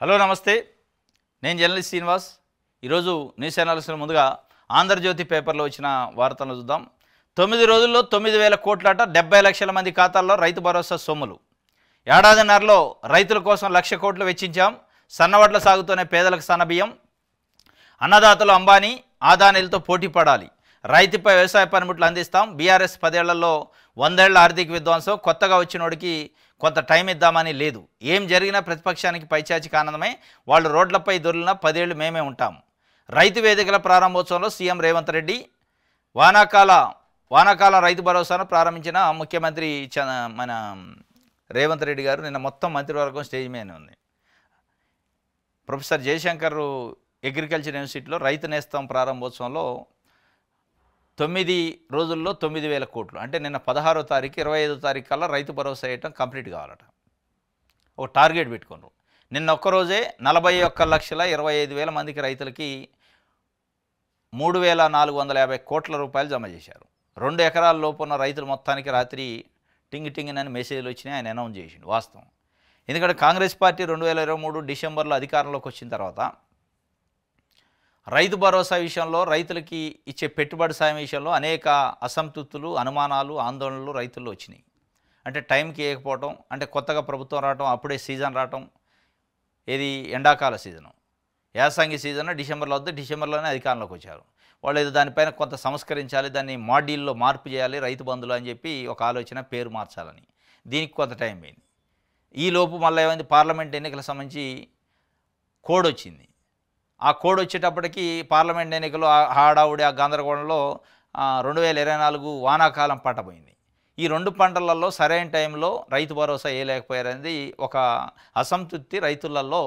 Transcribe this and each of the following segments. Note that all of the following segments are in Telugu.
హలో నమస్తే, నేను జర్నలిస్ట్ శ్రీనివాస్. ఈరోజు న్యూస్ అనాలిసిస్ ముందుగా ఆంధ్రజ్యోతి పేపర్లో వచ్చిన వార్తలను చూద్దాం. 9 రోజుల్లో 9,000 కోట్లట, 70 లక్షల మంది ఖాతాల్లో రైతు భరోసా సొమ్ములు. ఏడాదిన్నరలో రైతుల కోసం 1,00,000 కోట్లు వెచ్చించాం. సన్నవడ్ల సాగుతోనే పేదలకు సన్నబియ్యం. అన్నదాతలు అంబానీ ఆదానీలతో పోటీ పడాలి. రైతుపై వ్యవసాయ పనిముట్లు అందిస్తాం. బీఆర్ఎస్ 10 ఏళ్లలో 100 ఏళ్ల ఆర్థిక విధ్వంసం. కొత్తగా వచ్చినోడికి కొంత టైం ఇద్దామని లేదు. ఏం జరిగినా ప్రతిపక్షానికి పైచాచిక ఆనందమే. వాళ్ళు రోడ్లపై దొరికిన 10 ఏళ్ళు మేమే ఉంటాం. రైతు వేదికల ప్రారంభోత్సవంలో సీఎం రేవంత్ రెడ్డి. వానాకాలం రైతు భరోసాను ప్రారంభించిన ముఖ్యమంత్రి మన రేవంత్ రెడ్డి గారు నిన్న మొత్తం మంత్రివర్గం స్టేజ్ మీదనే ఉంది. ప్రొఫెసర్ జయశంకర్ అగ్రికల్చర్ యూనివర్సిటీలో రైతు నేస్తం ప్రారంభోత్సవంలో 9 రోజుల్లో 9,000 కోట్లు అంటే నిన్న 16వ తారీఖు 25వ తారీఖు కల్లా రైతు భరోసా వేయటం కంప్లీట్ కావాలట. ఒక టార్గెట్ పెట్టుకున్నారు. నిన్న ఒక్కరోజే 41,25,000 మందికి రైతులకి 3,450 కోట్ల రూపాయలు జమ చేశారు. 2 ఎకరాల లోపు ఉన్న రైతులు మొత్తానికి రాత్రి టింగ్ అని మెసేజ్లు వచ్చినాయి. ఆయన అనౌన్స్ చేసిండు. వాస్తవం. ఎందుకంటే కాంగ్రెస్ పార్టీ 2023 డిసెంబర్లో అధికారంలోకి వచ్చిన తర్వాత రైతు భరోసా విషయంలో, రైతులకి ఇచ్చే పెట్టుబడి సాయం విషయంలో అనేక అసంతృప్తులు, అనుమానాలు, ఆందోళనలు రైతుల్లో వచ్చినాయి. అంటే టైంకి వేయకపోవటం, అంటే కొత్తగా ప్రభుత్వం రావటం, అప్పుడే సీజన్ రావటం. ఏది ఎండాకాల సీజను, యాసంగి సీజన్ డిసెంబర్లో వద్ద, డిసెంబర్లోనే అధికారంలోకి వచ్చారు. వాళ్ళు ఏదో దానిపైన కొంత సంస్కరించాలి, దాన్ని మాడ్యూల్లో మార్పు చేయాలి, రైతు బంధువులు అని చెప్పి ఒక ఆలోచన, పేరు మార్చాలని. దీనికి కొంత టైం పోయింది. ఈలోపు మళ్ళీ ఏమైంది, పార్లమెంట్ ఎన్నికలకు సంబంధించి కోడ్ వచ్చింది. ఆ కోడ్ వచ్చేటప్పటికి పార్లమెంట్ ఎన్నికలు హడావుడి, ఆ గందరగోళంలో 2024 వానాకాలం పంట పోయింది. ఈ 2 పంటలలో సరైన టైంలో రైతు భరోసా వేయలేకపోయారనేది ఒక అసంతృప్తి రైతులలో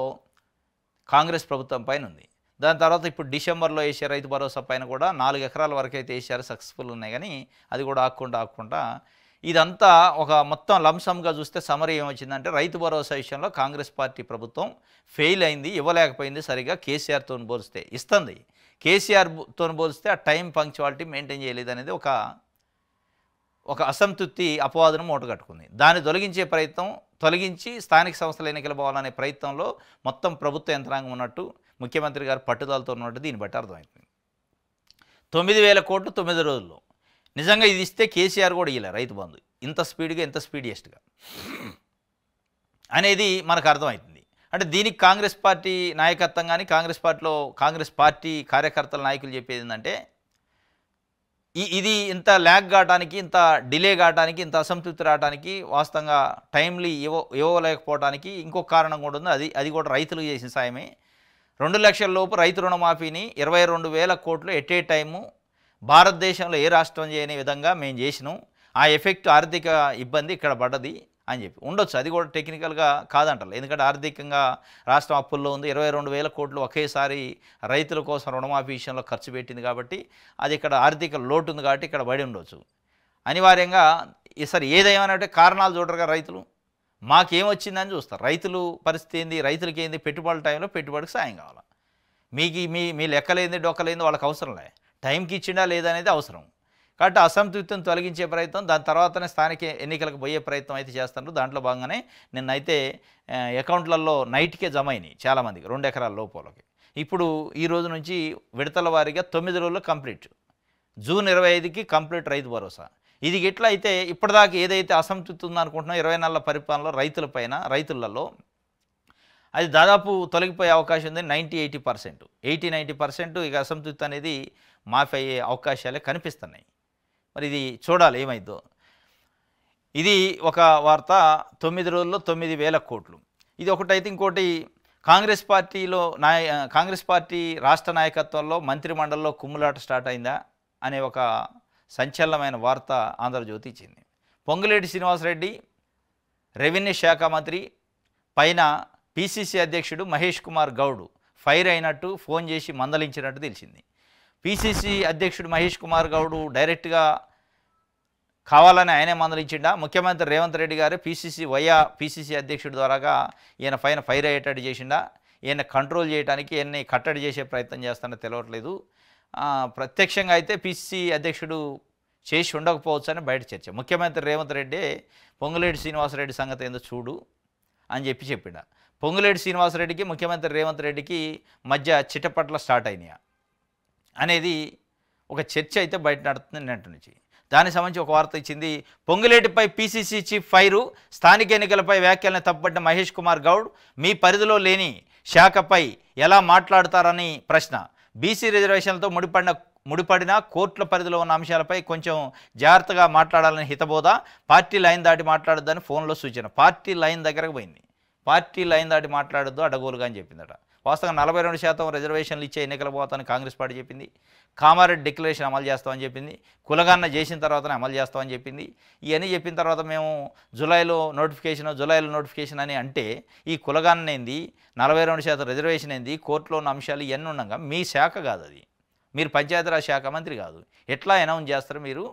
కాంగ్రెస్ ప్రభుత్వం పైన ఉంది. దాని తర్వాత ఇప్పుడు డిసెంబర్లో వేసే రైతు భరోసా పైన కూడా 4 ఎకరాల వరకు అయితే వేసారు, సక్సెస్ఫుల్ ఉన్నాయి. కానీ అది కూడా ఆకుండా ఇదంతా ఒక మొత్తం లంసంగా చూస్తే సమరీ ఏమొచ్చిందంటే, రైతు భరోసా విషయంలో కాంగ్రెస్ పార్టీ ప్రభుత్వం ఫెయిల్ అయింది, ఇవ్వలేకపోయింది. సరిగా కేసీఆర్తో పోలిస్తే ఇస్తుంది, కేసీఆర్తో పోలిస్తే ఆ టైం పంక్చువాలిటీ మెయింటైన్ చేయలేదు అనేది ఒక అసంతృప్తి అపవాదును మూటగట్టుకుంది. దాన్ని తొలగించి స్థానిక సంస్థల ఎన్నికలు పోవాలనే ప్రయత్నంలో మొత్తం ప్రభుత్వ యంత్రాంగం ఉన్నట్టు, ముఖ్యమంత్రి గారు పట్టుదలతో ఉన్నట్టు దీన్ని బట్టి అర్థమవుతుంది. 9,000 కోట్లు 9 రోజుల్లో. నిజంగా ఇది ఇస్తే కేసీఆర్ కూడా ఇవ్వలే రైతు బంధు ఇంత స్పీడ్గా, ఇంత స్పీడియస్ట్గా అనేది మనకు అర్థమవుతుంది. అంటే దీనికి కాంగ్రెస్ పార్టీ నాయకత్వం కానీ, కాంగ్రెస్ పార్టీ కార్యకర్తల నాయకులు చెప్పేది ఏంటంటే, ఇది ఇంత ల్యాగ్ కావడానికి, ఇంత డిలే కావడానికి, ఇంత అసంతృప్తి రావడానికి, వాస్తవంగా టైమ్లీ ఇవ్వలేకపోవడానికి ఇంకొక కారణం కూడా ఉంది. అది కూడా రైతులకు చేసిన సాయమే. 2 లక్షల లోపు రైతు రుణమాఫీని 22,000 కోట్లు ఎట్ ఏ టైము భారతదేశంలో ఏ రాష్ట్రం చేయని విధంగా మేము చేసినాం. ఆ ఎఫెక్ట్, ఆర్థిక ఇబ్బంది ఇక్కడ పడ్డది అని చెప్పి ఉండొచ్చు. అది కూడా టెక్నికల్గా కాదంటారు. ఎందుకంటే ఆర్థికంగా రాష్ట్రం అప్పుల్లో ఉంది. 22,000 కోట్లు ఒకేసారి రైతుల కోసం రుణమాఫీ విషయంలో ఖర్చు పెట్టింది కాబట్టి అది ఇక్కడ ఆర్థిక లోటు ఉంది కాబట్టి ఇక్కడ పడి ఉండొచ్చు. అనివార్యంగా ఈసారి ఏదేమనంటే కారణాలు చూడరుగా రైతులు. మాకేమొచ్చిందని చూస్తారు. రైతులు పరిస్థితి ఏంది, రైతులకి ఏంది, పెట్టుబడుల టైంలో పెట్టుబడికి సాయం కావాలి. మీ లెక్కలేంది, డొక్కలేంది వాళ్ళకి అవసరం లే, టైంకి ఇచ్చిండా లేదనేది అవసరం. కాబట్టి అసంతృప్తిని తొలగించే ప్రయత్నం, దాని తర్వాతనే స్థానిక ఎన్నికలకు పోయే ప్రయత్నం అయితే చేస్తున్నారు. దాంట్లో భాగంగానే నిన్నైతే అకౌంట్లలో నైట్కే జమ అయినాయి చాలామందికి, 2 ఎకరాల లోపలకి. ఇప్పుడు ఈ రోజు నుంచి విడతల వారీగా 9 రోజుల్లో complete. June 25కి complete Rythu Bharosa. ఇది ఎట్లా అయితే ఇప్పటిదాకా ఏదైతే అసంతృప్తి ఉందనుకుంటున్నాం 20 నెలల పరిపాలనలో రైతులలో అది దాదాపు తొలగిపోయే అవకాశం ఉంది. 90-80%, 80-90% ఇక అసంతృప్తి అనేది మాఫీ అయ్యే అవకాశాలే కనిపిస్తున్నాయి. మరి ఇది చూడాలి ఏమైందో. ఇది ఒక వార్త. 9 రోజుల్లో 9,000 కోట్లు. ఇది ఒకటైతే, ఇంకోటి కాంగ్రెస్ పార్టీ రాష్ట్ర నాయకత్వంలో మంత్రిమండలిలో కుమ్ములాట స్టార్ట్ అయిందా అనే ఒక సంచలనమైన వార్త ఆంధ్రజ్యోతి ఇచ్చింది. పొంగులేటి శ్రీనివాసరెడ్డి రెవెన్యూ శాఖ మంత్రి పైన పిసిసి అధ్యక్షుడు మహేష్ కుమార్ గౌడ్ ఫైర్ అయినట్టు ఫోన్ చేసి మందలించినట్టు తెలిసింది. పిసిసి అధ్యక్షుడు మహేష్ కుమార్ గౌడ్ డైరెక్ట్గా కావాలని ఆయనే మందలించిండా, ముఖ్యమంత్రి రేవంత్ రెడ్డి గారు పిసిసి అధ్యక్షుడి ద్వారాగా ఈయన పైన ఫైర్ అయ్యేటట్టు చేసిండా, ఈయన కంట్రోల్ చేయడానికి, ఈయన్ని కట్టడి చేసే ప్రయత్నం చేస్తానో తెలియట్లేదు. ప్రత్యక్షంగా అయితే పిసిసి అధ్యక్షుడు చేసి ఉండకపోవచ్చు అని బయట చర్చ. ముఖ్యమంత్రి రేవంత్ రెడ్డి పొంగులేటి శ్రీనివాసరెడ్డి సంగతి ఏందో చూడు అని చెప్పిండ. పొంగులేటి శ్రీనివాసరెడ్డికి ముఖ్యమంత్రి రేవంత్ రెడ్డికి మధ్య చిటపట్ల స్టార్ట్ అయినాయి అనేది ఒక చర్చ అయితే బయట నడుతుంది నిన్నటి నుంచి. దానికి సంబంధించి ఒక వార్త ఇచ్చింది. పొంగులేటిపై పీసీసీ చీఫ్ ఫైరు, స్థానిక ఎన్నికలపై వ్యాఖ్యలను తప్పుపట్టిన మహేష్ కుమార్ గౌడ్, మీ పరిధిలో లేని శాఖపై ఎలా మాట్లాడతారని ప్రశ్న. బీసీ రిజర్వేషన్లతో ముడిపడిన కోర్టుల పరిధిలో ఉన్న అంశాలపై కొంచెం జాగ్రత్తగా మాట్లాడాలని హితబోధ, పార్టీ లైన్ దాటి మాట్లాడొద్దని ఫోన్లో సూచన. పార్టీ లైన్ దగ్గరకు పోయింది. పార్టీ లైన్ దాటి మాట్లాడొద్దు అడగోలుగా అని చెప్పిందట. వాస్తవంగా 42% రిజర్వేషన్లు ఇచ్చే ఎన్నికల పోతామని కాంగ్రెస్ పార్టీ చెప్పింది. కామారెడ్డి డిక్లరేషన్ అమలు చేస్తామని చెప్పింది. కులగన్న చేసిన తర్వాతనే అమలు చేస్తామని చెప్పింది. ఇవన్నీ చెప్పిన తర్వాత మేము జూలైలో నోటిఫికేషన్ అని అంటే ఈ కులగన్న ఏంది, 42% రిజర్వేషన్ ఏంది, కోర్టులో ఉన్న అంశాలు ఇవన్నీ ఉండగా మీ శాఖ కాదు అది, మీరు పంచాయతీరాజ్ శాఖ మంత్రి కాదు, ఎట్లా అనౌన్స్ చేస్తారు మీరు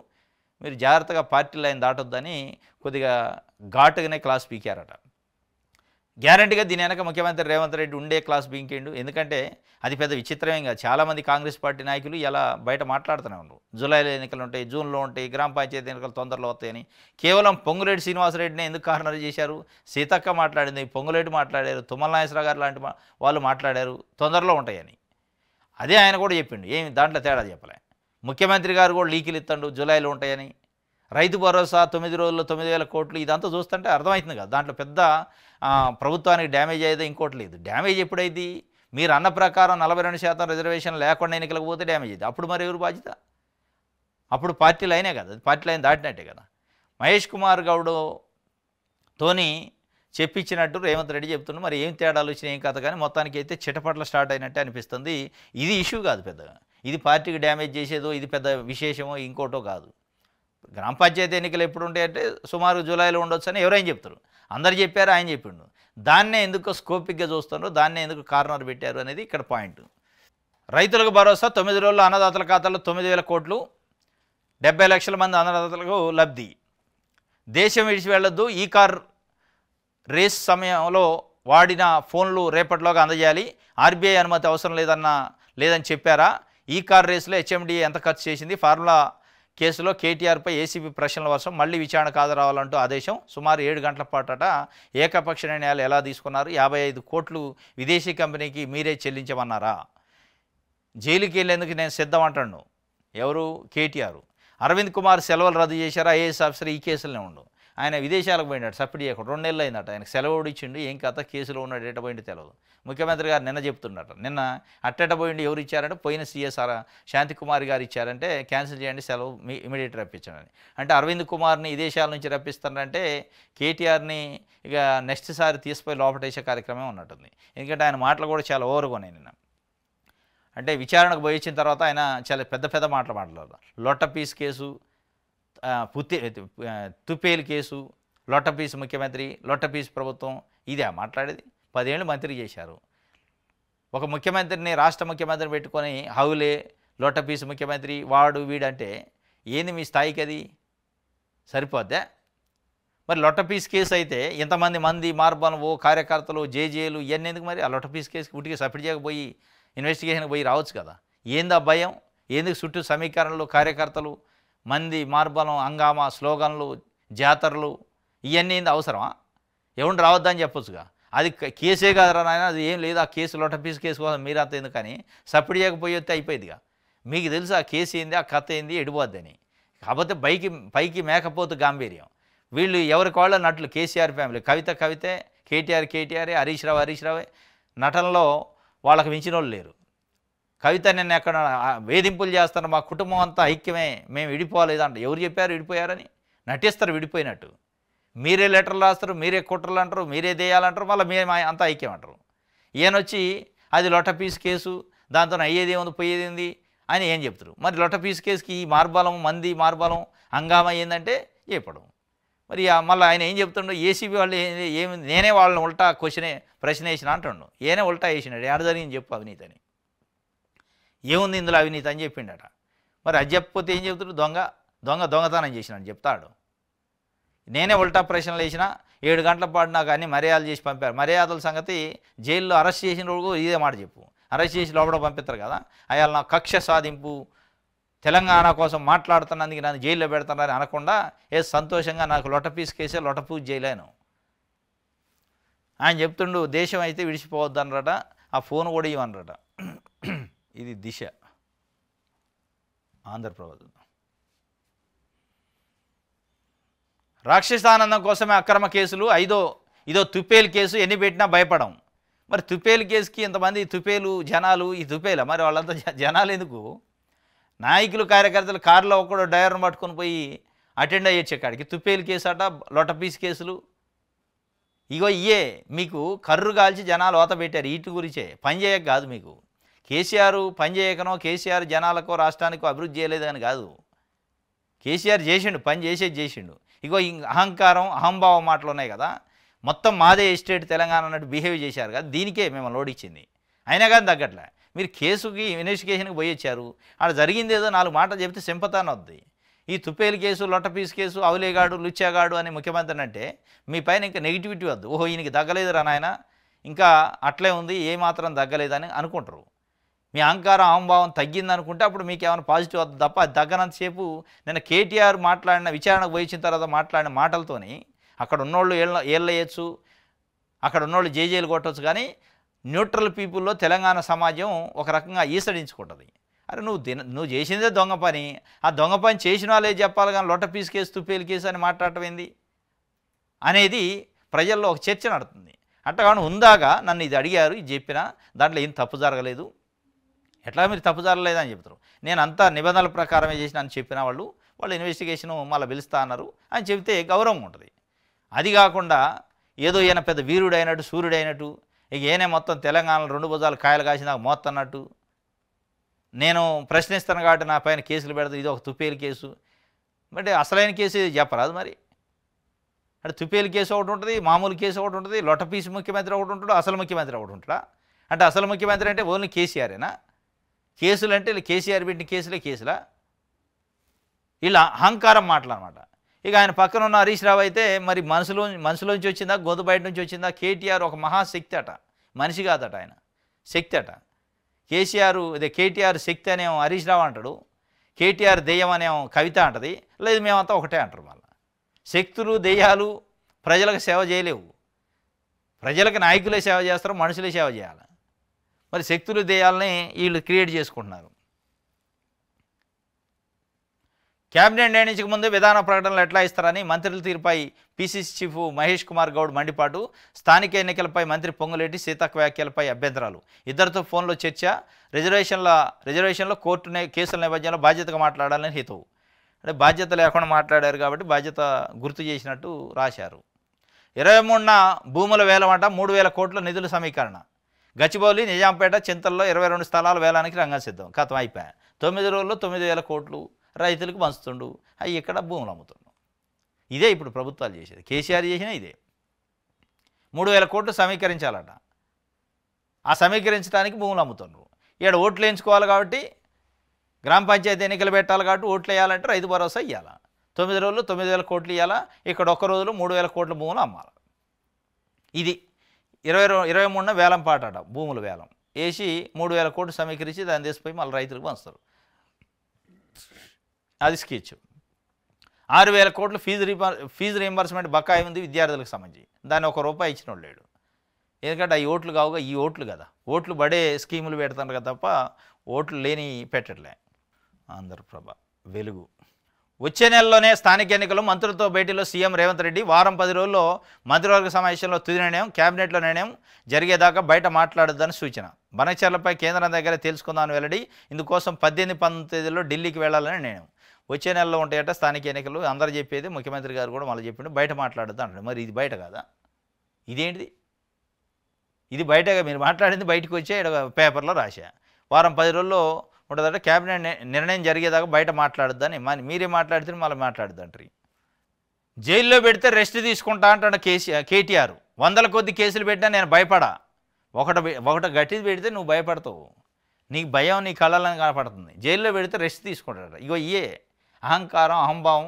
జాగ్రత్తగా పార్టీ లైన్ దాటొద్దని కొద్దిగా ఘాటుగానే క్లాస్ పీకారట. గ్యారంటీగా దీని వెనక ముఖ్యమంత్రి రేవంత్ రెడ్డి ఉండే క్లాస్ బీంకేండు. ఎందుకంటే అది పెద్ద విచిత్రమేం కాదు. చాలామంది కాంగ్రెస్ పార్టీ నాయకులు ఇలా బయట మాట్లాడుతూనే ఉన్నారు. జూలైలో ఎన్నికలు ఉంటాయి, జూన్లో ఉంటాయి, గ్రామ పంచాయతీ ఎన్నికలు తొందరలో వస్తాయని. కేవలం పొంగులేటి శ్రీనివాసరెడ్డిని ఎందుకు కార్నర్ చేశారు? సీతక్క మాట్లాడింది, పొంగులేటి మాట్లాడారు, తుమ్మల నాగేశ్వరరావు గారు లాంటి వాళ్ళు మాట్లాడారు తొందరలో ఉంటాయని. అదే ఆయన కూడా చెప్పిండు, ఏమి దాంట్లో తేడా చెప్పలే. ముఖ్యమంత్రి గారు కూడా లీకులు ఇస్తాడు జూలైలో ఉంటాయని. రైతు భరోసా 9 రోజుల్లో 9,000 కోట్లు ఇదంతా చూస్తుంటే అర్థమవుతుంది కదా, దాంట్లో పెద్ద ప్రభుత్వానికి డ్యామేజ్ అయ్యేది ఇంకోటి లేదు. డ్యామేజ్ ఎప్పుడైంది? మీరు అన్న ప్రకారం 42% రిజర్వేషన్ లేకుండా ఎన్నికలకు పోతే డ్యామేజ్ అయింది. అప్పుడు మరి ఎవరు బాధ్యత? అప్పుడు పార్టీ లైనే కదా, పార్టీ లైన్ దాటినట్టే కదా. మహేష్ కుమార్ గౌడ్తోని చెప్పించినట్టు రేవంత్ రెడ్డి చెప్తున్నాడు. మరి ఏం తేడాలు వచ్చినాయి ఏం కథ, కానీ మొత్తానికి అయితే చిటపట్ల స్టార్ట్ అయినట్టే అనిపిస్తుంది. ఇది ఇష్యూ కాదు పెద్దగా, ఇది పార్టీకి డ్యామేజ్ చేసేదో ఇది పెద్ద విశేషమో ఇంకోటో కాదు. గ్రామ పంచాయతీ ఎన్నికలు ఎప్పుడు ఉంటాయంటే సుమారు జూలైలో ఉండొచ్చు అని ఎవరైనా చెప్తారు. అందరు చెప్పారు, ఆయన చెప్పిండు. దాన్నే ఎందుకు స్కోపిక్గా చూస్తున్నారు, దాన్నే ఎందుకు కార్నర్ పెట్టారు అనేది ఇక్కడ పాయింట్. రైతులకు భరోసా 9 రోజుల్లో అన్నదాతల ఖాతాలో 9,000 కోట్లు, 70 లక్షల మంది అన్నదాతలకు లబ్ధి. దేశం విడిచి వెళ్లొద్దు, ఈ కార్ రేస్ సమయంలో వాడిన ఫోన్లు రేపటిలోగా అందజేయాలి. ఆర్బీఐ అనుమతి అవసరం లేదని చెప్పారా? ఈ కార్ రేసులో హెచ్ఎండిఏ ఎంత ఖర్చు చేసింది? ఫార్ములా కేసులో కేటీఆర్పై ఏసీబీ ప్రశ్నల వర్షం, మళ్లీ విచారణకు హాజరవ్వాలంటూ ఆదేశం. సుమారు 7 గంటల పాటట ఏకపక్ష నిర్ణయాలు ఎలా తీసుకున్నారు? 55 కోట్లు విదేశీ కంపెనీకి మీరే చెల్లించమన్నారా? జైలుకి వెళ్ళేందుకు నేను సిద్ధం అంటాను ఎవరు? కేటీఆర్. అరవింద్ కుమార్ సెలవులు రద్దు చేశారా? ఐఏఎస్ ఆఫీసర్ ఈ కేసులోనే ఉండు. ఆయన విదేశాలకు పోయినాడు, సబ్సిడీ చేయకుండా 2 నెలలు అయిందట. ఆయనకు సెలవు ఇచ్చిండు, ఏం కథ కేసులో ఉన్నాడు, ఎట్ట పోయింది తెలియదు. ముఖ్యమంత్రి గారు నిన్న చెప్తున్నట, నిన్న అట్టెట పోయిండి ఎవరు ఇచ్చారంటే పోయిన సిఎస్ఆర్ శాంతికుమారి గారు ఇచ్చారంటే క్యాన్సిల్ చేయండి, సెలవు ఇమీడియట్ రప్పించండి అంటే అరవింద్ కుమార్ని విదేశాల నుంచి రప్పిస్తారంటే కేటీఆర్ని ఇక నెక్స్ట్ సారి తీసిపోయి లోపటేసే కార్యక్రమం ఉన్నట్టుంది. ఎందుకంటే ఆయన మాటలు కూడా చాలా ఓవర్గా ఉన్నాయి. నిన్న అంటే విచారణకు పోయి వచ్చిన తర్వాత ఆయన చాలా పెద్ద మాటలు మాట్లాడారు. లొట్టపీస్ కేసు, తుపేలు కేసు, లొట్టపీస్ ముఖ్యమంత్రి, లొట్టపీస్ ప్రభుత్వం, ఇదే మాట్లాడేది. 10 ఏళ్ళు మంత్రి చేశారు. ఒక ముఖ్యమంత్రిని రాష్ట్ర ముఖ్యమంత్రిని పెట్టుకొని హౌలే లొట్టపీస్ ముఖ్యమంత్రి వాడు వీడంటే ఏంది మీ స్థాయికి? అది సరిపోద్దా? మరి లొట్టపీస్ కేసు అయితే ఇంతమంది మార్బలు కార్యకర్తలు జేజేలు ఇవన్నీ ఎందుకు? మరి ఆ లొట్టపీస్ కేసుకి ఉట్టిగా సపోర్ట్ చేయకపోయి ఇన్వెస్టిగేషన్కి పోయి రావచ్చు కదా. ఏందా భయం? ఎందుకు చుట్టూ సమీకరణలు, కార్యకర్తలు, మంది మార్బలం, హంగామా, స్లోగన్లు, జాతరలు ఇవన్నీ ఏంది అవసరమా? ఎవరిని రావద్దని చెప్పొచ్చుగా. అది కేసే కాదురా నాయన, అది ఏం లేదు. ఆ కేసు లొట్టపీస్ కేసు కోసం మీరంతా ఎందుకని సపోర్ట్ చేయకపోయి వస్తే అయిపోయిందిగా. మీకు తెలుసు ఆ కేసు ఏంది, ఆ కథ ఏంది, ఎడిపోద్దని. కాకపోతే పైకి మేకపోతు గాంభీర్యం. వీళ్ళు ఎవరికి వాళ్ళ నటులు. కేసీఆర్ ఫ్యామిలీ, కవితే, కేటీఆర్, హరీష్ రావే. నటనలో వాళ్ళకి మించిన వాళ్ళు లేరు. కవిత నిన్న ఎక్కడ వేధింపులు చేస్తారు, మా కుటుంబం అంతా ఐక్యమే, మేము విడిపోలేదంట. ఎవరు చెప్పారు విడిపోయారని? నటిస్తారు విడిపోయినట్టు. మీరే లెటర్లు రాస్తారు, మీరే కుట్రలు అంటారు, మీరే దేయాలంటారు, మళ్ళీ మేము అంతా ఐక్యం అంటారు. ఈయనొచ్చి అది లొట్టపీస్ కేసు, దాంతో అయ్యేది ఏముంది పోయేది ఏంది అని ఏం చెప్తారు. మరి లొట్టపీస్ కేసుకి ఈ మార్బలం, మార్బలం, హంగామా ఏంటంటే చెప్పడం. మరి మళ్ళీ ఆయన ఏం చెప్తుండో, ఏసీబీ వాళ్ళు ఏమి నేనే వాళ్ళని ఉల్టా ప్రశ్న వేసిన అంటుండు. ఏనే ఉల్టా వేసినాడు, ఎక్కడ జరిగింది చెప్పు అవినీతి అని. ఏముంది ఇందులో అవినీతి అని చెప్పిండట. మరి అది చెప్పకపోతే ఏం చెప్తాడు? దొంగతనం చేసినాడు చెప్తాడు. నేనే ఉల్టా ప్రశ్నలు వేసిన, 7 గంటల పాటు నాకు అన్ని మర్యాదలు చేసి పంపారు. మర్యాదల సంగతి జైల్లో అరెస్ట్ చేసిన రోజు ఇదే మాట చెప్పు. అరెస్ట్ చేసి లోపల పంపిస్తారు కదా, అయ్యాల నా కక్ష సాధింపు, తెలంగాణ కోసం మాట్లాడుతున్నందుకు నన్ను జైల్లో పెడుతున్నారని అనకుండా సంతోషంగా నాకు లొట్టపీస్ కేసే లొట్టపూజ చేయలేను. ఆయన చెప్తుండు దేశం అయితే విడిచిపోవద్దు అన్నరట, ఆ ఫోన్ కూడా ఇవ్వనరట. ఇది దిశ ఆంధ్రప్రదేశ్. రాక్షసానందం కోసమే అక్రమ కేసులు, ఇదో తుపేలు కేసు, ఎన్ని పెట్టినా భయపడం. మరి తుపేలు కేసుకి ఇంతమంది తుపేలు జనాలు, ఈ తుపేల మరి వాళ్ళంతా జనాలు ఎందుకు? నాయకులు కార్యకర్తలు కారులో ఒక్కడో డ్రైవర్ని పట్టుకొని పోయి అటెండ్ అయ్యొచ్చే కాడికి తుపేలు కేసు అట, లొటపీస్ కేసులు. ఇగో ఇయే మీకు కర్రు కాల్చి జనాలు ఓత పెట్టారు. వీటి గురించే పని చేయక కాదు. మీకు కేసీఆర్ పని చేయకనో, కేసీఆర్ జనాలకో రాష్ట్రానికో అభివృద్ధి చేయలేదు అని కాదు. కేసీఆర్ చేసిండు, పని చేసిండు. ఇగో అహంకారం అహంభావం మాటలు ఉన్నాయి కదా, మొత్తం మాదే ఎస్టేట్ తెలంగాణ అన్నట్టు బిహేవ్ చేశారు కదా, దీనికే మేము లోడ్ ఇచ్చింది. అయినా కానీ తగ్గట్లే. మీరు కేసుకి ఇన్వెస్టిగేషన్కి పోయి వచ్చారు, అక్కడ జరిగింది ఏదో 4 మాటలు చెప్తే సింపతాన్ని వద్ది. ఈ తుప్పేలు కేసు, లొట్టపీస్ కేసు, అవులేగాడు లుచ్చాగాడు అని ముఖ్యమంత్రి అంటే మీ పైన ఇంకా నెగిటివిటీ వద్దు. ఓహో ఈయనకి తగ్గలేదురా నాయన, ఇంకా అట్లే ఉంది, ఏమాత్రం తగ్గలేదని అనుకుంటారు. మీ అహంకారం అహంభావం తగ్గింది అనుకుంటే అప్పుడు మీకు ఏమైనా పాజిటివ్ వద్దు తప్ప, అది తగ్గనంతసేపు నిన్న కేటీఆర్ మాట్లాడిన విచారణకు పోయించిన తర్వాత మాట్లాడిన మాటలతోని అక్కడ ఉన్నోళ్ళు ఏళ్ళేయచ్చు, అక్కడ ఉన్నోళ్ళు జేజేలు కొట్టవచ్చు. కానీ న్యూట్రల్ పీపుల్లో తెలంగాణ సమాజం ఒక రకంగా ఈసడించుకుంటుంది. అరే నువ్వు చేసిందే దొంగ పని, ఆ దొంగ పని చేసిన వాళ్ళే చెప్పాలి కానీ లొట్టపీస్ కేసు తుప్పేలు కేసు అని మాట్లాడటం ఏంది అనేది ప్రజల్లో ఒక చర్చ నడుతుంది. అట్టగాను ఉందాగా నన్ను ఇది అడిగారు, ఇది చెప్పినా దాంట్లో ఏం తప్పు జరగలేదు, ఎట్లా మీరు తప్పు జరగలేదని చెప్తారు. నేను అంతా నిబంధనల ప్రకారమే చేసిన అని చెప్పిన వాళ్ళు ఇన్వెస్టిగేషను మళ్ళీ పిలుస్తా అన్నారు అని చెబితే గౌరవం ఉంటుంది. అది కాకుండా ఏదో ఈయన పెద్ద వీరుడైనట్టు సూర్యుడైనట్టు, ఇక ఏనే మొత్తం తెలంగాణలో 2 భుజాలు కాయలు కాసి నాకు మోత్తన్నట్టు, నేను ప్రశ్నిస్తాను కాబట్టి నా పైన కేసులు పెడతాను, ఇది ఒక తుప్పేలు కేసు. అంటే అసలైన కేసు ఇది చెప్పరాదు మరి. అంటే తుప్పేలు కేసు ఒకటి ఉంటుంది, మామూలు కేసు ఒకటి ఉంటుంది, లొట్టపీసు ముఖ్యమంత్రి ఒకటి ఉంటాడు, అసలు ముఖ్యమంత్రి ఒకటి ఉంటాడా? అంటే అసలు ముఖ్యమంత్రి అంటే ఓన్లీ కేసీఆరేనా? కేసులు అంటే కేసీఆర్ పెట్టిన కేసులా? ఇలా అహంకారం మాటలన్నమాట. ఇక ఆయన పక్కన ఉన్న హరీష్ రావు అయితే మరి మనసులోంచి వచ్చిందా, గొంతు బయట నుంచి వచ్చిందా? కేటీఆర్ ఒక మహాశక్తి అట, మనిషి కాదట, ఆయన శక్తి అట. కేటీఆర్ శక్తి అనేమో హరీష్ రావు అంటాడు, కేటీఆర్ దెయ్యం అనేమో కవిత అంటది. లేదు మేమంతా ఒకటే అంటారు. మళ్ళీ శక్తులు దెయ్యాలు ప్రజలకు సేవ చేయలేవు. ప్రజలకు నాయకులే సేవ చేస్తారు, మనుషులే సేవ చేయాలి. మరి శక్తులు దెయ్యాలని వీళ్ళు క్రియేట్ చేసుకుంటున్నారు. క్యాబినెట్ నిర్ణయించక ముందే విధాన ప్రకటనలు ఎట్లా ఇస్తారని మంత్రుల తీరుపై పీసీసీ చీఫ్ మహేష్ కుమార్ గౌడ్ మండిపాటు. స్థానిక ఎన్నికలపై మంత్రి పొంగులేటి సీతక్క వ్యాఖ్యలపై అభ్యంతరాలు. ఇద్దరితో ఫోన్లో చర్చ. రిజర్వేషన్లో కోర్టు కేసుల నేపథ్యంలో బాధ్యతగా మాట్లాడాలని హేతువు. అంటే బాధ్యత లేకుండా మాట్లాడారు కాబట్టి బాధ్యత గుర్తు చేసినట్టు రాశారు. 23న భూముల వేలమంట, 3,000 కోట్ల నిధుల సమీకరణ. గచ్చిబౌలి, నిజాంపేట, చింతల్లో 22 స్థలాల వేలానికి రంగం సిద్ధం. కథం అయిపోయా. 9 రోజుల్లో 9,000 కోట్లు రైతులకు పంచుతుండు, అవి ఇక్కడ భూములు అమ్ముతుండు. ఇదే ఇప్పుడు ప్రభుత్వాలు చేసేది. కేసీఆర్ చేసినా ఇదే. 3,000 కోట్లు సమీకరించాలట. ఆ సమీకరించడానికి భూములు అమ్ముతుండ్రు. ఇక్కడ ఓట్లు వేయించుకోవాలి కాబట్టి, గ్రామ పంచాయతీ ఎన్నికలు పెట్టాలి కాబట్టి ఓట్లు వేయాలంటే రైతు భరోసా ఇవ్వాలి. 9 రోజుల్లో 9,000 కోట్లు ఇవ్వాలా, ఇక్కడ ఒక్క రోజులో 3,000 కోట్ల భూములు అమ్మాలి. ఇది 23న వేలం పాటట, భూముల వేలం వేసి 3,000 కోట్లు సమీకరించి దాన్ని తీసిపోయి మళ్ళీ రైతులకు పంచుతారు. అది స్కెచ్. 6,000 కోట్లు ఫీజు రీంబర్స్మెంట్ బకాయి ఉంది విద్యార్థులకు సంబంధించి. దాన్ని ₹1 ఇచ్చిన వాళ్ళు లేడు. ఎందుకంటే అవి ఓట్లు కావుగా, ఈ ఓట్లు కదా, ఓట్లు పడే స్కీములు పెడతారు కదా తప్ప ఓట్లు లేని పెట్టట్లే. ఆంధ్రప్రభ, వెలుగు. వచ్చే నెలలోనే స్థానిక ఎన్నికలు. మంత్రులతో భేటీలో సీఎం రేవంత్ రెడ్డి. వారం 10 రోజుల్లో మంత్రివర్గ సమావేశంలో తుది నిర్ణయం. క్యాబినెట్లో నిర్ణయం జరిగేదాకా బయట మాట్లాడొద్దని సూచన. బనకచర్లపై కేంద్రం దగ్గర తెలుసుకుందామని వెల్లడి. ఇందుకోసం 18-19 తేదీల్లో ఢిల్లీకి వెళ్లాలని నిర్ణయం. వచ్చే నెలలో ఉంటాయట స్థానిక ఎన్నికలు. అందరూ చెప్పేది, ముఖ్యమంత్రి గారు కూడా మళ్ళీ చెప్పిండు బయట మాట్లాడొద్దు అంటాడు. మరి ఇది బయట కాదా? ఇదేంటిది? ఇది బయటగా మీరు మాట్లాడింది బయటకు వచ్చే పేపర్లో రాశా. వారం 10 రోజుల్లో ఉంటుందట. క్యాబినెట్ నిర్ణయం జరిగేదాకా బయట మాట్లాడొద్దని. మీరే మాట్లాడితే మళ్ళీ మాట్లాడద్దు అంటారు. జైల్లో పెడితే రెస్ట్ తీసుకుంటా అంటాడు కేటీఆర్. 100ల కొద్ది కేసులు పెట్టినా నేను భయపడా. ఒకటి గట్టిది పెడితే నువ్వు భయపడతావు. నీకు భయం నీ కళ్ళలను కనపడుతుంది. జైల్లో పెడితే రెస్ట్ తీసుకుంటాడు. ఇగో ఇయే అహంకారం అహంభావం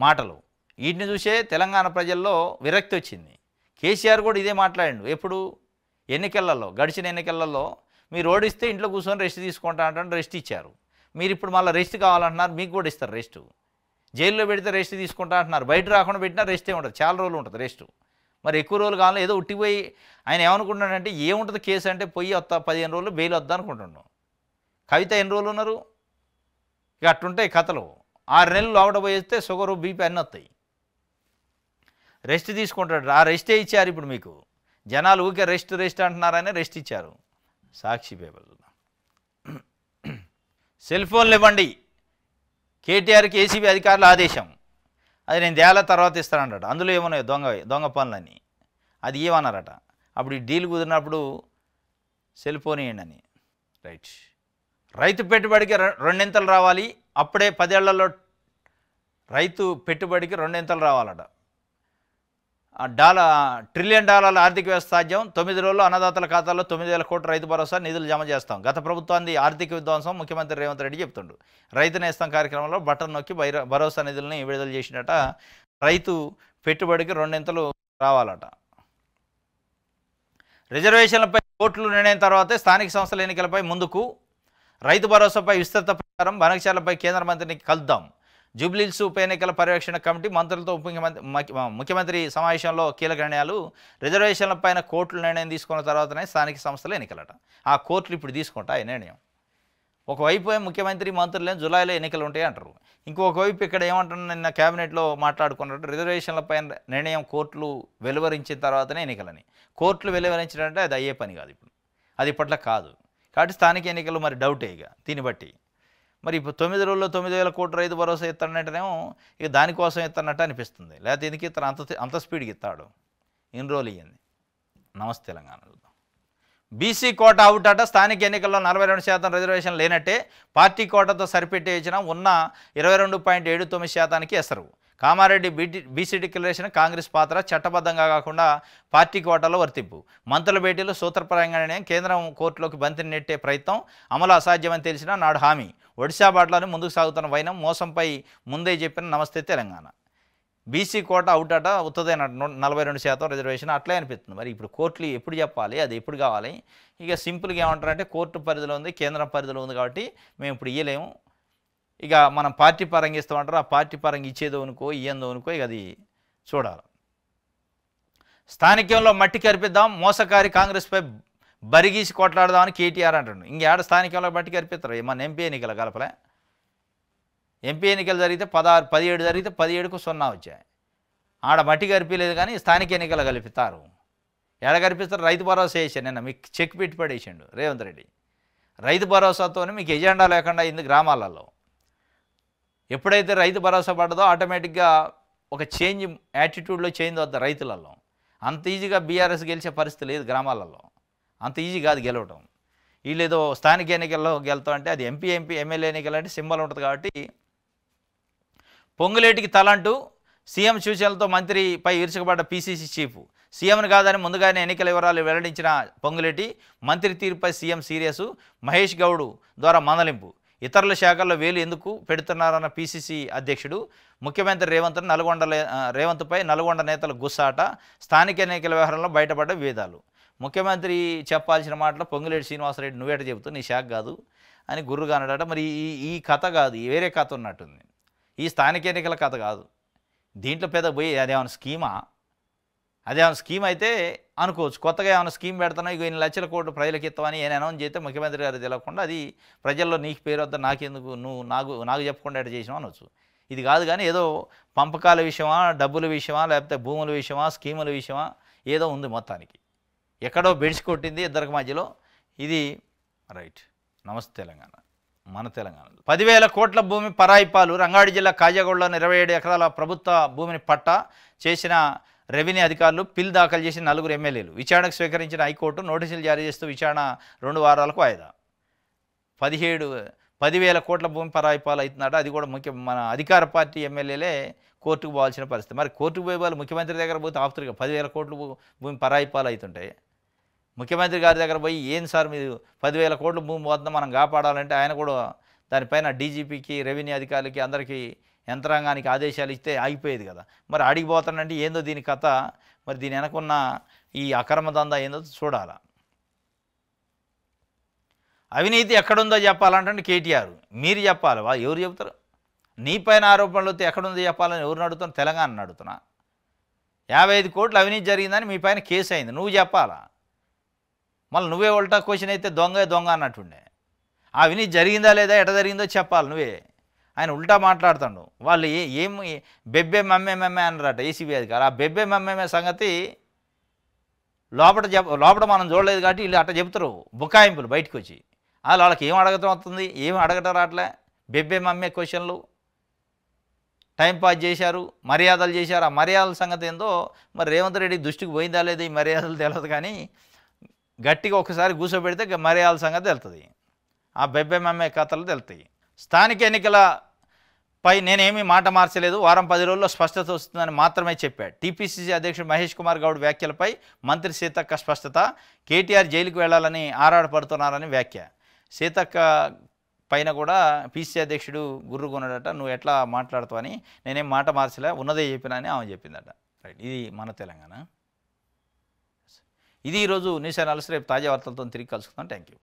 మాటలు. వీటిని చూసే తెలంగాణ ప్రజల్లో విరక్తి వచ్చింది. కేసీఆర్ కూడా ఇదే మాట్లాడిండు. ఎప్పుడు? ఎన్నికలలో, గడిచిన ఎన్నికలలో మీరు ఓడిస్తే ఇంట్లో కూర్చొని రెస్ట్ తీసుకుంటా అంటే రెస్ట్ ఇచ్చారు. మీరు ఇప్పుడు మళ్ళీ రెస్ట్ కావాలంటున్నారు, మీకు కూడా ఇస్తారు రెస్ట్. జైల్లో పెడితే రెస్ట్ తీసుకుంటా అంటున్నారు. బయట రాకుండా పెట్టినా రెస్టే ఉంటుంది, చాలా రోజులు ఉంటుంది రెస్ట్. మరి ఎక్కువ రోజులు కావాలి ఏదో ఉట్టిపోయి ఆయన ఏమనుకుంటున్నాడంటే ఏముంటుంది కేసు అంటే పోయి వస్తా 15 రోజులు బెయిల్ వద్దా అనుకుంటున్నాను. కవిత ఎన్ని రోజులు ఉన్నారు? ఇక అట్టుంటాయి కథలు. 6 నెలలు లోపల పోయేస్తే షుగరు బీపీ అన్నీ వస్తాయి. రెస్ట్ తీసుకుంటాడు. ఆ రెస్టే ఇచ్చారు ఇప్పుడు మీకు. జనాలు ఊరికే రెస్ట్ అంటున్నారని రెస్ట్ ఇచ్చారు. సాక్షి పేపర్ సెల్ ఫోన్లు ఇవ్వండి, కేటీఆర్కి ఏసీబీ అధికారుల ఆదేశం. అది నేను దేల తర్వాత ఇస్తానంటాడు. అందులో ఏమన్నాయి దొంగ పనులని అది ఏమన్నారట. అప్పుడు ఈ డీల్ కుదిరినప్పుడు సెల్ ఫోన్ ఇవ్వండి అని. రైట్. రైతు పెట్టుబడికి రెండింతలు రావాలి, అప్పుడే 10 ఏళ్లలో రైతు పెట్టుబడికి రెండింతలు రావాలట. ట్రిలియన్ డాలర్ల ఆర్థిక వ్యవస్థ సాధ్యం. 9 రోజుల్లో అన్నదాతల ఖాతాల్లో 9,000 కోట్ల రైతు భరోసా నిధులు జమ చేస్తాం. గత ప్రభుత్వాన్ని ఆర్థిక విధ్వంసం ముఖ్యమంత్రి రేవంత్ రెడ్డి చెప్తుండు. రైతు నేస్తం కార్యక్రమంలో బటన్ నొక్కి భరోసా నిధులని విడుదల చేసినట. రైతు పెట్టుబడికి రెండింతలు రావాలట. రిజర్వేషన్లపై కోర్టులు నిర్ణయం తర్వాతే స్థానిక సంస్థల ఎన్నికలపై ముందుకు. రైతు భరోసాపై విస్తృత ప్రచారం. బనకచర్లపై కేంద్ర మంత్రిని కలుద్దాం. జూబ్లీహిల్స్ ఉప ఎన్నికల పర్యవేక్షణ కమిటీ మంత్రులతో ముఖ్యమంత్రి సమావేశంలో కీలక నిర్ణయాలు. రిజర్వేషన్లపైన కోర్టులు నిర్ణయం తీసుకున్న తర్వాతనే స్థానిక సంస్థల ఎన్నికలట. ఆ కోర్టులు ఇప్పుడు తీసుకుంటా ఈ నిర్ణయం. ఒకవైపు ముఖ్యమంత్రి మంత్రులే జూలైలో ఎన్నికలు ఉంటాయి అంటారు. ఇంకొకవైపు ఇక్కడ ఏమంటున్నా నిన్న క్యాబినెట్లో మాట్లాడుకున్నట్టు రిజర్వేషన్లపైన నిర్ణయం కోర్టులు వెలువరించిన తర్వాతనే ఎన్నికలని. కోర్టులు వెలువరించినట్టే అది అయ్యే పని కాదు. ఇప్పుడు అది ఇప్పట్లో కాదు. కాబట్టి స్థానిక ఎన్నికలు మరి డౌటే ఇక దీన్ని బట్టి. మరి ఇప్పుడు 9 రోజుల్లో 9,000 కోట్ల రైతు భరోసా ఇస్తానంటేనేమో ఇక దానికోసం ఇస్తానట్టు అనిపిస్తుంది. లేకపోతే ఎందుకు ఇస్తాను అంత స్పీడ్కి ఇస్తాడు. ఇన్ని రోజులు ఇయ్యింది. నమస్తే తెలంగాణ. బీసీ కోట అవుట్ అట. స్థానిక ఎన్నికల్లో 42% రిజర్వేషన్ లేనట్టే. పార్టీ కోటతో సరిపెట్టి ఇచ్చిన ఉన్న 22.79%కి ఎసరు. కామారెడ్డి బీసీ డిక్లరేషన్ కాంగ్రెస్ పాత్ర. చట్టబద్ధంగా కాకుండా పార్టీ కోటాలో వర్తింపు. మంత్రుల భేటీలో సూత్రప్రాయంగా నిర్ణయం. కేంద్రం కోర్టులోకి బంతిని నెట్టే ప్రయత్నం. అమలు అసాధ్యమని తెలిసినా నాడు హామీ. ఒడిశా బాటలోనే ముందుకు సాగుతున్న వైనం. మోసంపై ముందే చెప్పిన నమస్తే తెలంగాణ. బీసీ కోట అవుట్ అట. ఉత్తదైన 42% రిజర్వేషన్ అట్లే అనిపిస్తుంది. మరి ఇప్పుడు కోర్టులు ఎప్పుడు చెప్పాలి, అది ఎప్పుడు కావాలి? ఇక సింపుల్గా ఏమంటారంటే కోర్టు పరిధిలో ఉంది, కేంద్రం పరిధిలో ఉంది కాబట్టి మేము ఇప్పుడు ఇయ్యలేము, ఇక మనం పార్టీ పరంగా ఇస్తామంటారు. ఆ పార్టీ పరంగా ఇచ్చేదో అనుకో ఇయ్యందో అనుకో ఇక అది చూడాలి. స్థానికంలో మట్టి కరిపిద్దాం. మోసకారి కాంగ్రెస్పై బరిగీసి కొట్లాడదామని కేటీఆర్ అంటాడు. ఇంకేడ స్థానికంలో మట్టి కరిపిస్తారు. మన ఎంపీ ఎన్నికల కలపలే. ఎంపీ ఎన్నికలు జరిగితే 17 జరిగితే 17కు 0 వచ్చాయి. ఆడ మట్టి కరిపిలేదు కానీ స్థానిక ఎన్నికలు కలిపిస్తారు. ఎడ కనిపిస్తారు? రైతు భరోసా వేసాడు నిన్న మీకు చెక్ పెట్టి పడేసాడు రేవంత్ రెడ్డి. రైతు భరోసాతో మీకు ఎజెండా లేకుండా అయింది గ్రామాలలో. ఎప్పుడైతే రైతు భరోసా పడ్డదో ఆటోమేటిక్గా ఒక చేంజ్ యాటిట్యూడ్లో చేంజ్ అవుతుంది రైతులలో. అంత ఈజీగా బీఆర్ఎస్ గెలిచే పరిస్థితి లేదు గ్రామాలలో. అంత ఈజీ కాదు గెలవటం. వీళ్ళు ఏదో స్థానిక ఎన్నికల్లో గెలుతాం అంటే అది ఎంపీ ఎమ్మెల్యే ఎన్నికలు అంటే సింబల్ ఉంటుంది కాబట్టి. పొంగులేటికి తలంటూ సీఎం సూచనలతో మంత్రిపై ఇరుచుకుపడ్డ పీసీసీ చీఫ్. సీఎంను కాదని ముందుగానే ఎన్నికల వివరాలు వెల్లడించిన పొంగులేటి. మంత్రి తీరుపై సీఎం సీరియస్. మహేష్ గౌడ్ ద్వారా మందలింపు. ఇతరుల శాఖల్లో వేలు ఎందుకు పెడుతున్నారన్న పీసీసీ అధ్యక్షుడు. ముఖ్యమంత్రి రేవంత్పై నల్గొండ నేతలు గుస్సాట. స్థానిక ఎన్నికల వ్యవహారంలో బయటపడ్డ విభేదాలు. ముఖ్యమంత్రి చెప్పాల్సిన మాటలో పొంగులేటి శ్రీనివాసరెడ్డి నువ్వేట చెబుతూ నీ శాఖ కాదు అని గుర్రుగా అన్నాడట. మరి ఈ కథ కాదు, వేరే కథ ఉన్నట్టుంది. ఈ స్థానిక ఎన్నికల కథ కాదు. దీంట్లో పెద్ద పోయి అదేమైనా స్కీమా? అదేమైనా స్కీమ్ అయితే అనుకోవచ్చు. కొత్తగా ఏమైనా స్కీమ్ పెడతానో ఇక 2 లక్షల కోట్లు ప్రజలకు ఇస్తామని నేను అనౌన్స్ చేస్తే ముఖ్యమంత్రి గారు తెలియకుండా అది ప్రజల్లో నీకు పేరు వద్ద నాకెందుకు నువ్వు నాకు చెప్పకుండా ఎట్లా చేసినావు అనొచ్చు. ఇది కాదు కానీ ఏదో పంపకాల విషయమా, డబ్బుల విషయమా, లేకపోతే భూముల విషయమా, స్కీముల విషయమా ఏదో ఉంది మొత్తానికి. ఎక్కడో బెడిసి కొట్టింది ఇద్దరికి మధ్యలో. ఇది రైట్. నమస్తే తెలంగాణ. మన తెలంగాణ 10,000 కోట్ల భూమి పరాయిపాలు. రంగారెడ్డి జిల్లా కాజాగూడలోని 27 ఎకరాల ప్రభుత్వ భూమిని పట్టా చేసిన రెవెన్యూ అధికారులు పిల్ దాఖలు చేసిన 4 ఎమ్మెల్యేలు. విచారణకు స్వీకరించిన హైకోర్టు నోటీసులు జారీ చేస్తూ విచారణ 2 వారాలకు వాయిదా. 10,000 కోట్ల భూమి పరాయిపాలు అవుతుందట. అది కూడా మన అధికార పార్టీ ఎమ్మెల్యేలే కోర్టుకు పోవాల్సిన పరిస్థితి. మరి కోర్టుకు పోయే వాళ్ళు ముఖ్యమంత్రి దగ్గర పోతే ఆపుతారుగా. 10,000 కోట్ల భూమి పరాయిపాలు అవుతుంటాయి. ముఖ్యమంత్రి గారి దగ్గర పోయి ఏం సార్ మీరు 10,000 కోట్ల భూమి పోతుందో మనం కాపాడాలంటే ఆయన కూడా దానిపైన డీజీపీకి, రెవెన్యూ అధికారులకి, అందరికీ యంత్రాంగానికి ఆదేశాలు ఇస్తే ఆగిపోయేది కదా. మరి అడిగిపోతానంటే ఏందో దీని కథ. మరి దీని వెనకున్న ఈ అక్రమ దందా ఏందో చూడాలా. అవినీతి ఎక్కడుందో చెప్పాలంటే కేటీఆర్ మీరు చెప్పాలి. ఎవరు చెబుతారు? నీ పైన ఆరోపణలు ఎక్కడుందో చెప్పాలని ఎవరిని అడుగుతున్నా? తెలంగాణను అడుగుతున్నా. 55 కోట్లు అవినీతి జరిగిందని మీ పైన కేసు అయింది, నువ్వు చెప్పాలా? మళ్ళీ నువ్వే ఉల్టా క్వశ్చన్ అయితే దొంగ దొంగ అన్నట్టుండే. ఆ అవినీతి జరిగిందా లేదా, ఎట జరిగిందో చెప్పాలి నువ్వే. ఆయన ఉల్టా మాట్లాడుతాడు. వాళ్ళు ఏమి బెబ్బే మమ్మే మమ్మే అన్నారట ఏసీబీ అధికారు. ఆ బెబ్బే మమ్మే సంగతి లోపల మనం చూడలేదు కాబట్టి వీళ్ళు అట్ట చెప్తారు బుకాయింపులు బయటకు వచ్చి. వాళ్ళకి ఏం అడగటం వస్తుంది, ఏం అడగటం రావట్లే. బెబ్బే మమ్మే క్వశ్చన్లు, టైంపాస్ చేశారు, మర్యాదలు చేశారు. ఆ మర్యాదల సంగతి ఏందో మరి రేవంత్ రెడ్డి దృష్టికి పోయిందా లేదు ఈ మర్యాదలు తెలియదు, కానీ గట్టిగా ఒకసారి కూర్చోబెడితే మర్యాదల సంగతి తెలుస్తుంది. ఆ బెబ్బే మమ్మే కథలు తెలుస్తాయి. స్థానిక ఎన్నికలపై నేనేమీ మాట మార్చలేదు, వారం 10 రోజుల్లో స్పష్టత వస్తుందని మాత్రమే చెప్పాడు. టీపీసీసీ అధ్యక్షుడు మహేష్ కుమార్ గౌడ్ వ్యాఖ్యలపై మంత్రి సీతక్క స్పష్టత. కేటీఆర్ జైలుకు వెళ్లాలని ఆరాటపడుతున్నారని వ్యాఖ్య. సీతక్క పైన కూడా పీసీసీ అధ్యక్షుడు గుర్రుగున్నాడట, నువ్వు ఎట్లా మాట్లాడుతావు అని. నేనేం మాట మార్చలే, ఉన్నదే చెప్పినా అని ఆమె చెప్పిందట. రైట్, ఇది మన తెలంగాణ. ఇది ఈరోజు న్యూస్ అనాలిసిస్. రేపు తాజా వార్తలతో తిరిగి కలుసుకుందాం. Thank you.